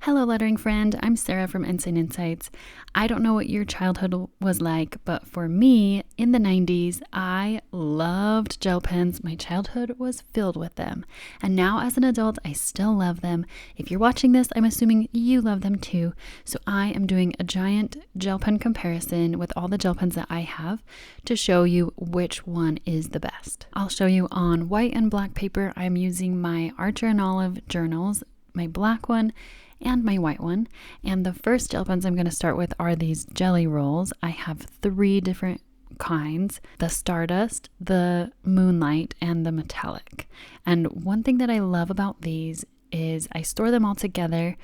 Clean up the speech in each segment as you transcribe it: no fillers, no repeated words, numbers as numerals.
Hello, lettering friend. I'm Sarah from Ensign Insights. I don't know what your childhood was like, but for me, in the 90s, I loved gel pens. My childhood was filled with them. And now as an adult, I still love them. If you're watching this, I'm assuming you love them too. So I am doing a giant gel pen comparison with all the gel pens that I have to show you which one is the best. I'll show you on white and black paper. I'm using my Archer and Olive journals, my black one, and my white one. And the first gel pens I'm going to start with are these jelly rolls. I have 3 different kinds: the Stardust, the Moonlight, and the Metallic. And one thing that I love about these is I store them all together,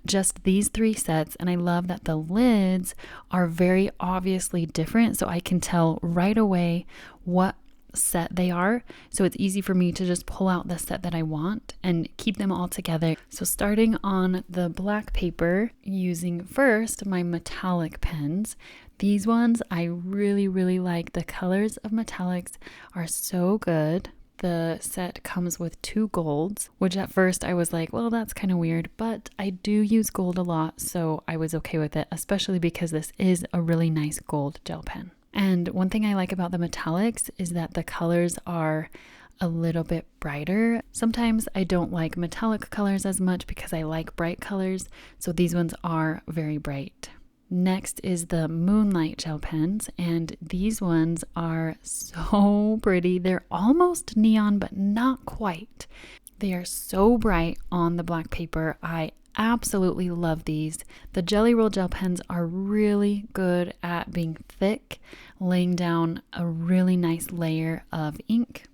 just these 3 sets, and I love that the lids are very obviously different, so I can tell right away what set they are, so it's easy for me to just pull out the set that I want and keep them all together. So starting on the black paper, using first my metallic pens. These ones I really like. The colors of metallics are so good. The set comes with 2 golds, which at first I was like, well, that's kind of weird, but I do use gold a lot, so I was okay with it, especially because this is a really nice gold gel pen. And one thing I like about the metallics is that the colors are a little bit brighter. Sometimes I don't like metallic colors as much because I like bright colors, so these ones are very bright. Next is the Moonlight gel pens, and these ones are so pretty. They're almost neon, but not quite. They are so bright on the black paper. I absolutely love these. The Jelly Roll gel pens are really good at being thick, laying down a really nice layer of ink.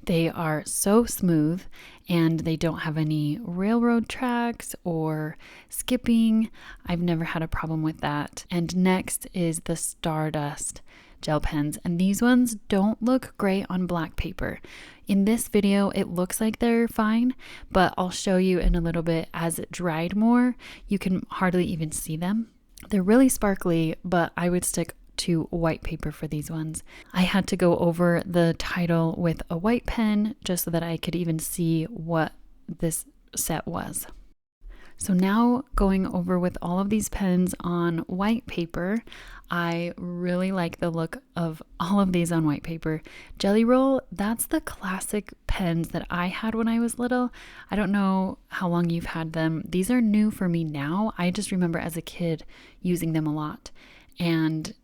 They are so smooth and they don't have any railroad tracks or skipping. I've never had a problem with that. And next is the Stardust gel pens, and these ones don't look great on black paper. In this video it looks like they're fine, but I'll show you in a little bit. As it dried more, you can hardly even see them. They're really sparkly, but I would stick to white paper for these ones. I had to go over the title with a white pen just so that I could even see what this set was. So now going over with all of these pens on white paper, I really like the look of all of these on white paper. Jelly Roll, that's the classic pens that I had when I was little. I don't know how long you've had them. These are new for me now. I just remember as a kid using them a lot. And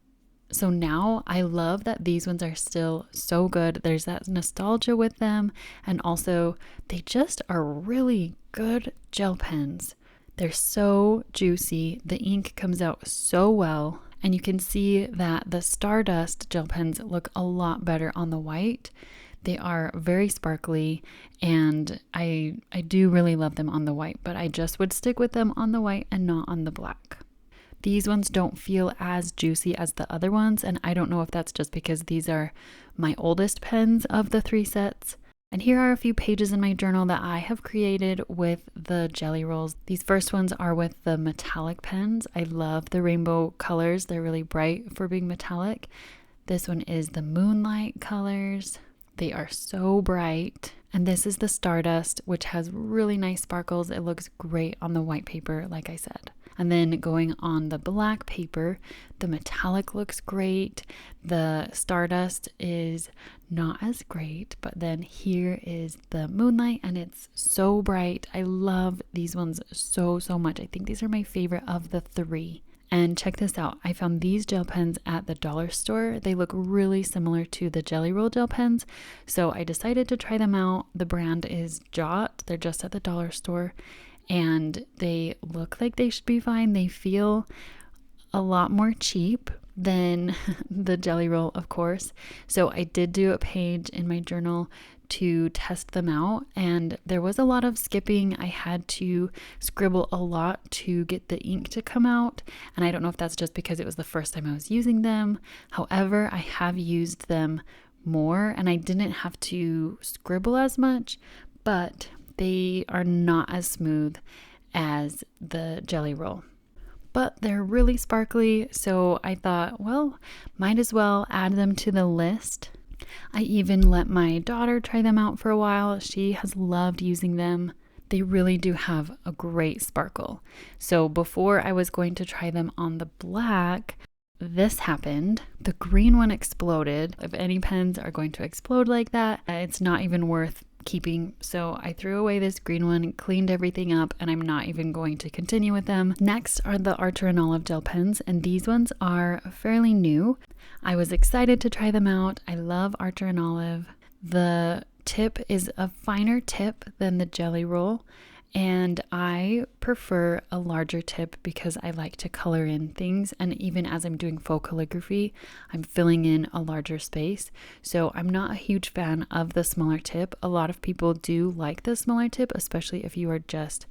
so now I love that these ones are still so good. There's that nostalgia with them, and also they just are really good gel pens. They're so juicy. The ink comes out so well, and you can see that the Stardust gel pens look a lot better on the white. They are very sparkly, and I do really love them on the white, but I just would stick with them on the white and not on the black. These ones don't feel as juicy as the other ones, and I don't know if that's just because these are my oldest pens of the 3 sets. And here are a few pages in my journal that I have created with the Jelly Rolls. These first ones are with the metallic pens. I love the rainbow colors. They're really bright for being metallic. This one is the Moonlight colors. They are so bright. And this is the Stardust, which has really nice sparkles. It looks great on the white paper, like I said. And then going on the black paper, the metallic looks great. The Stardust is not as great, but then here is the Moonlight, and it's so bright. I love these ones so much. I think these are my favorite of the 3. And check this out. I found these gel pens at the dollar store. They look really similar to the Jelly Roll gel pens, so I decided to try them out. The brand is Jot. They're just at the dollar store, and they look like they should be fine. They feel a lot more cheap than the Jelly Roll, of course. So I did do a page in my journal to test them out, and there was a lot of skipping. I had to scribble a lot to get the ink to come out, and I don't know if that's just because it was the first time I was using them. However, I have used them more and I didn't have to scribble as much, but they are not as smooth as the Jelly Roll. But they're really sparkly, so I thought, well, might as well add them to the list. I even let my daughter try them out for a while. She has loved using them. they really do have a great sparkle. So before I was going to try them on the black, this happened. The green one exploded. If any pens are going to explode like that, it's not even worth keeping. So I threw away this green one, cleaned everything up, and I'm not even going to continue with them. Next are the Archer and Olive gel pens, and these ones are fairly new. I was excited to try them out. I love Archer and Olive. The tip is a finer tip than the Jelly Roll, and I prefer a larger tip because I like to color in things, and even as I'm doing faux calligraphy, I'm filling in a larger space. So I'm not a huge fan of the smaller tip. A lot of people do like the smaller tip, especially if you are just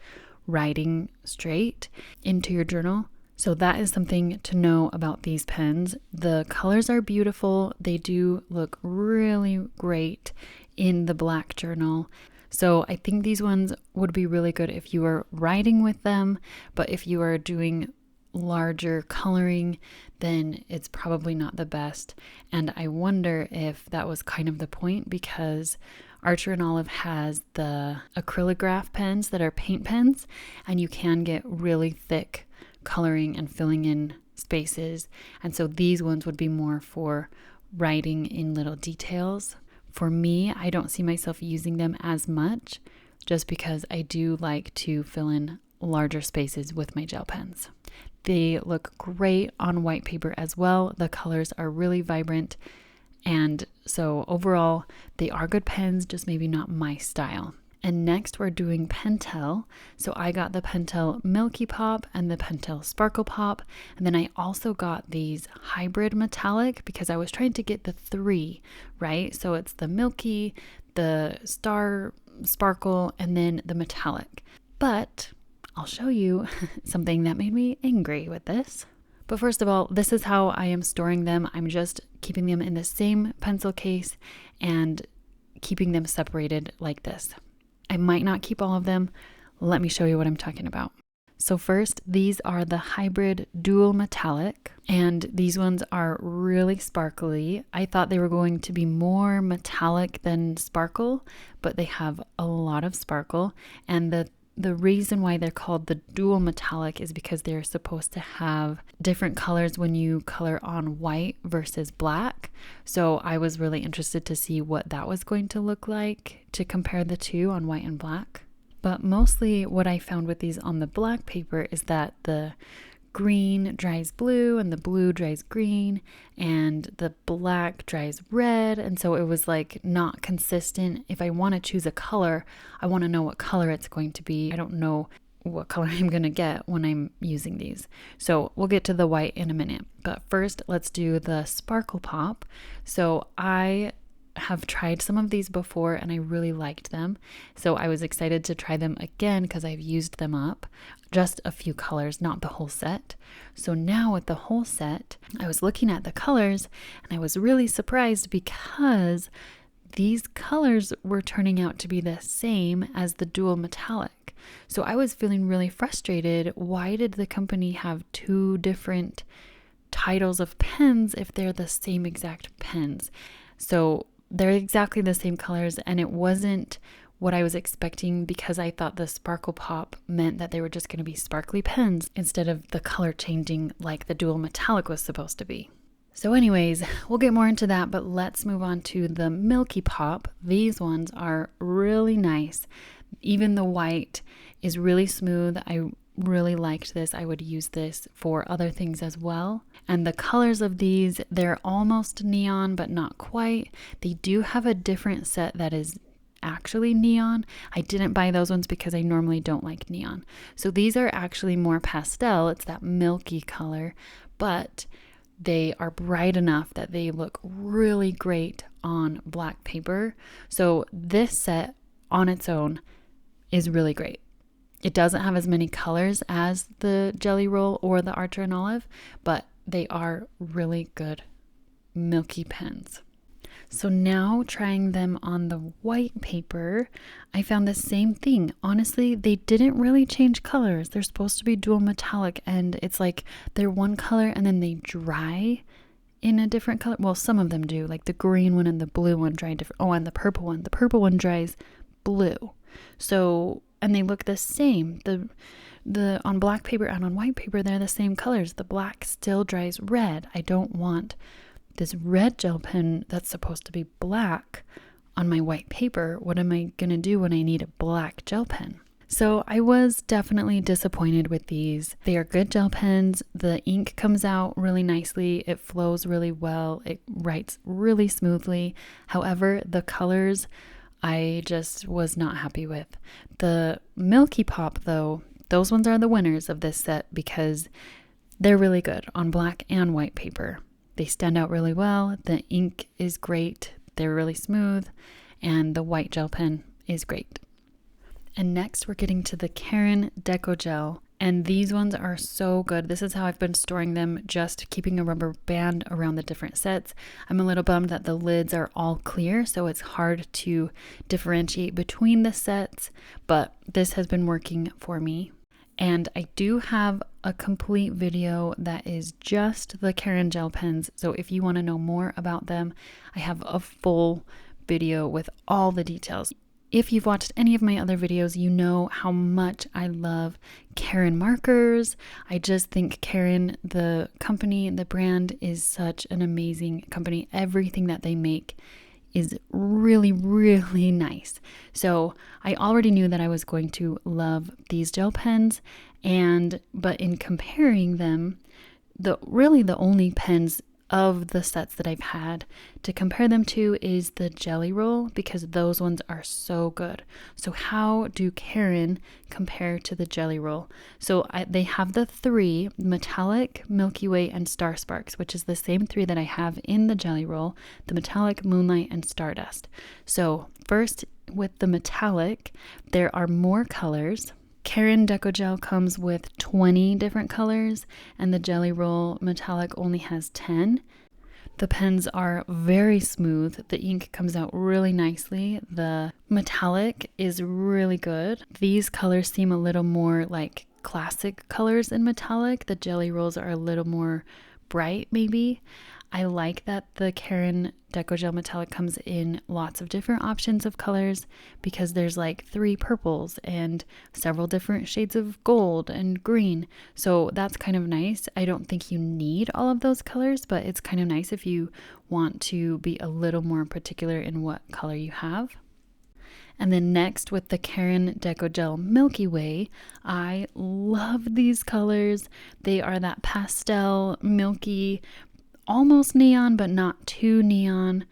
writing straight into your journal. So that is something to know about these pens. The colors are beautiful. They do look really great in the black journal. So I think these ones would be really good if you are writing with them, but if you are doing larger coloring, then it's probably not the best. And I wonder if that was kind of the point, because Archer and Olive has the acrylograph pens that are paint pens, and you can get really thick coloring and filling in spaces. And so these ones would be more for writing in little details. For me, I don't see myself using them as much just because I do like to fill in larger spaces with my gel pens. They look great on white paper as well. The colors are really vibrant. And so overall, they are good pens, just maybe not my style. And next we're doing Pentel. So I got the Pentel Milky Pop and the Pentel Sparkle Pop. And then I also got these hybrid metallic because I was trying to get the 3, right? So it's the Milky, the Star Sparkle, and then the metallic. But I'll show you something that made me angry with this. But first of all, this is how I am storing them. I'm just keeping them in the same pencil case and keeping them separated like this. I might not keep all of them. Let me show you what I'm talking about. So first, these are the hybrid dual metallic, and these ones are really sparkly. I thought they were going to be more metallic than sparkle, but they have a lot of sparkle. And the reason why they're called the dual metallic is because they're supposed to have different colors when you color on white versus black. So I was really interested to see what that was going to look like to compare the two on white and black. But mostly what I found with these on the black paper is that the green dries blue and the blue dries green and the black dries red, and so it was like not consistent. If I want to choose a color, I want to know what color it's going to be. I don't know what color I'm going to get when I'm using these. So we'll get to the white in a minute, but first let's do the Sparkle Pop. So I have tried some of these before and I really liked them. So I was excited to try them again because I've used them up. Just a few colors, not the whole set. So now with the whole set, I was looking at the colors and I was really surprised because these colors were turning out to be the same as the dual metallic. So I was feeling really frustrated. Why did the company have 2 different titles of pens if they're the same exact pens? So they're exactly the same colors, and it wasn't what I was expecting because I thought the Sparkle Pop meant that they were just going to be sparkly pens instead of the color changing like the dual metallic was supposed to be. So anyways, we'll get more into that, but let's move on to the Milky Pop. These ones are really nice. Even the white is really smooth. I really liked this. I would use this for other things as well. And the colors of these, they're almost neon, but not quite. They do have a different set that is actually neon. I didn't buy those ones because I normally don't like neon. So these are actually more pastel. It's that milky color, but they are bright enough that they look really great on black paper. So this set on its own is really great. It doesn't have as many colors as the Jelly Roll or the Archer and Olive, but they are really good milky pens. So now trying them on the white paper, I found the same thing. Honestly, they didn't really change colors. They're supposed to be dual metallic, and it's like they're one color and then they dry in a different color. Well, some of them do, like the green one and the blue one dry different. Oh, and the purple one. The purple one dries blue. So and they look the same. The on black paper and on white paper, they're the same colors. The black still dries red. I don't want this red gel pen that's supposed to be black on my white paper. What am I going to do when I need a black gel pen? So I was definitely disappointed with these. They are good gel pens. The ink comes out really nicely. It flows really well. It writes really smoothly. However, the colors I just was not happy with. The Milky Pop though, those ones are the winners of this set because they're really good on black and white paper. They stand out really well. The ink is great. They're really smooth. And the white gel pen is great. And next we're getting to the Caron Deco Gel. And these ones are so good. This is how I've been storing them, just keeping a rubber band around the different sets. I'm a little bummed that the lids are all clear, so it's hard to differentiate between the sets, but this has been working for me. And I do have a complete video that is just the Caron gel pens. So if you want to know more about them, I have a full video with all the details. If you've watched any of my other videos, you know how much I love Caron markers. I just think Caron, the company, the brand, is such an amazing company. Everything that they make is really, really nice. So I already knew that I was going to love these gel pens, but in comparing them, the only pens of the sets that I've had to compare them to is the Jelly Roll, because those ones are so good. So how do Caron compare to the Jelly Roll? So they have the 3, Metallic, Milky Way, and Star Sparks, which is the same 3 that I have in the Jelly Roll, the Metallic, Moonlight, and Stardust. So first, with the Metallic, there are more colors. Caron Deco Gel comes with 20 different colors, and the Jelly Roll Metallic only has 10. The pens are very smooth. The ink comes out really nicely. The Metallic is really good. These colors seem a little more like classic colors in Metallic. The Jelly Rolls are a little more bright, maybe. I like that the Caron Deco Gel Metallic comes in lots of different options of colors, because there's like 3 purples and several different shades of gold and green. So that's kind of nice. I don't think you need all of those colors, but it's kind of nice if you want to be a little more particular in what color you have. And then next, with the Caron Deco Gel Milky Way, I love these colors. They are that pastel, milky, almost neon, but not too neon,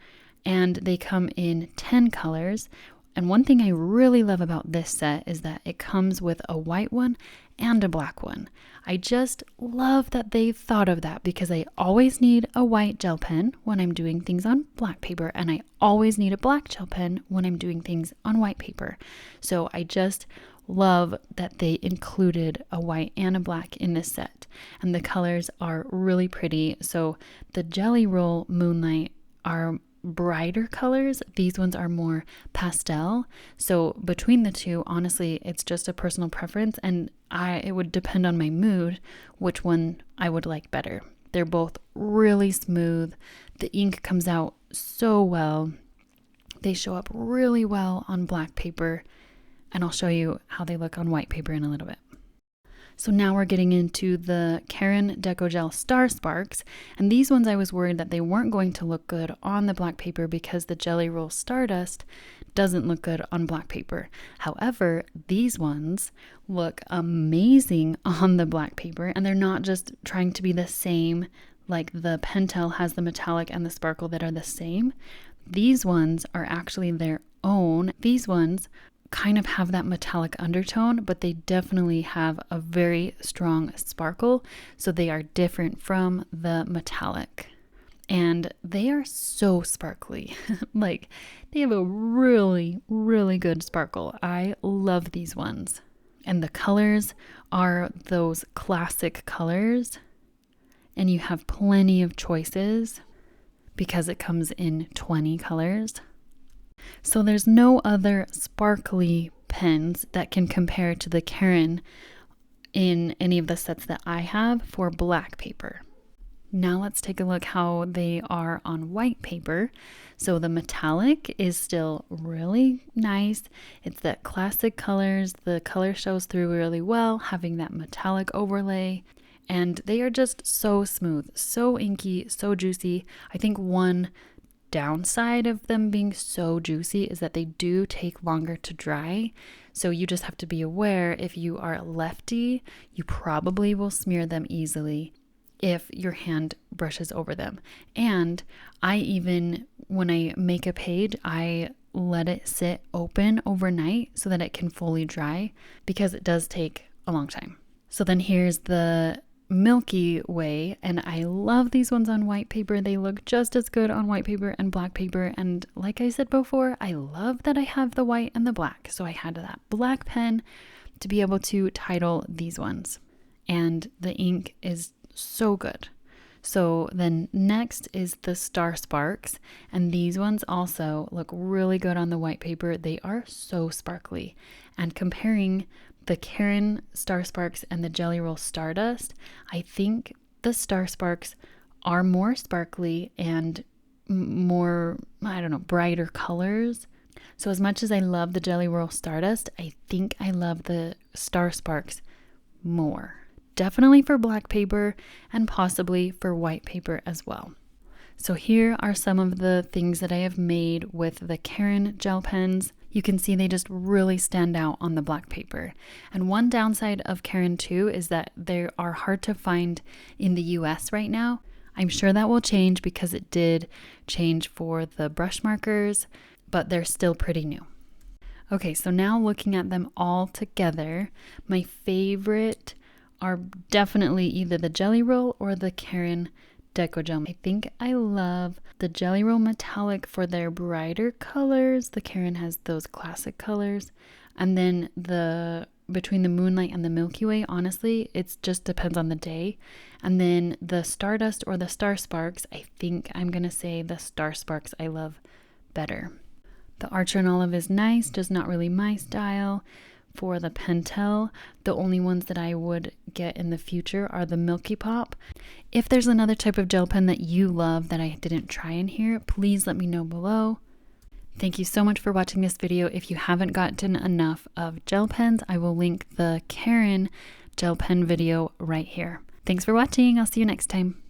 and they come in 10 colors. And one thing I really love about this set is that it comes with a white one and a black one. I just love that they thought of that, because I always need a white gel pen when I'm doing things on black paper, and I always need a black gel pen when I'm doing things on white paper. So I just love that they included a white and a black in this set, and the colors are really pretty. So the Jelly Roll Moonlight are brighter colors. These ones are more pastel. So between the two, honestly, it's just a personal preference, and it would depend on my mood which one I would like better. They're both really smooth. The ink comes out so well. They show up really well on black paper, and I'll show you how they look on white paper in a little bit. So now we're getting into the Caron Deco Gel Star Sparks, and these ones I was worried that they weren't going to look good on the black paper because the Jelly Roll Stardust doesn't look good on black paper. However, these ones look amazing on the black paper, and they're not just trying to be the same, like the Pentel has the metallic and the sparkle that are the same. These ones are actually their own. These ones kind of have that metallic undertone, but they definitely have a very strong sparkle, so they are different from the metallic, and they are so sparkly. Like, they have a really, really good sparkle. I love these ones, and the colors are those classic colors, and you have plenty of choices because it comes in 20 colors. So there's no other sparkly pens that can compare to the Caron in any of the sets that I have for black paper. Now let's take a look how they are on white paper. So the metallic is still really nice. It's that classic colors. The color shows through really well, having that metallic overlay. And they are just so smooth, so inky, so juicy. I think one downside of them being so juicy is that they do take longer to dry. So you just have to be aware, if you are a lefty, you probably will smear them easily if your hand brushes over them. And I even, when I make a page, I let it sit open overnight so that it can fully dry, because it does take a long time. So then here's the Milky Way, and I love these ones on white paper. They look just as good on white paper and black paper, and like I said before, I love that I have the white and the black, so I had that black pen to be able to title these ones, and the ink is so good. So then next is the Star Sparks, and these ones also look really good on the white paper. They are so sparkly, and comparing the Caron Star Sparks and the Jelly Roll Stardust, I think the Star Sparks are more sparkly and more, brighter colors. So as much as I love the Jelly Roll Stardust, I think I love the Star Sparks more. Definitely for black paper and possibly for white paper as well. So here are some of the things that I have made with the Caron gel pens. You can see they just really stand out on the black paper. And one downside of Caron too is that they are hard to find in the US right now. I'm sure that will change because it did change for the brush markers, but they're still pretty new. Okay, so now looking at them all together, my favorite are definitely either the Jelly Roll or the Caron Deco Gel. I think I love the Jelly Roll Metallic for their brighter colors. The Caron has those classic colors. And then between the Moonlight and the Milky Way, honestly, it just depends on the day. And then the Stardust or the Star Sparks, I think I'm going to say the Star Sparks I love better. The Archer and Olive is nice, just not really my style. For the Pentel, the only ones that I would get in the future are the Milky Pop. If there's another type of gel pen that you love that I didn't try in here, please let me know below. Thank you so much for watching this video. If you haven't gotten enough of gel pens, I will link the Caron gel pen video right here. Thanks for watching. I'll see you next time.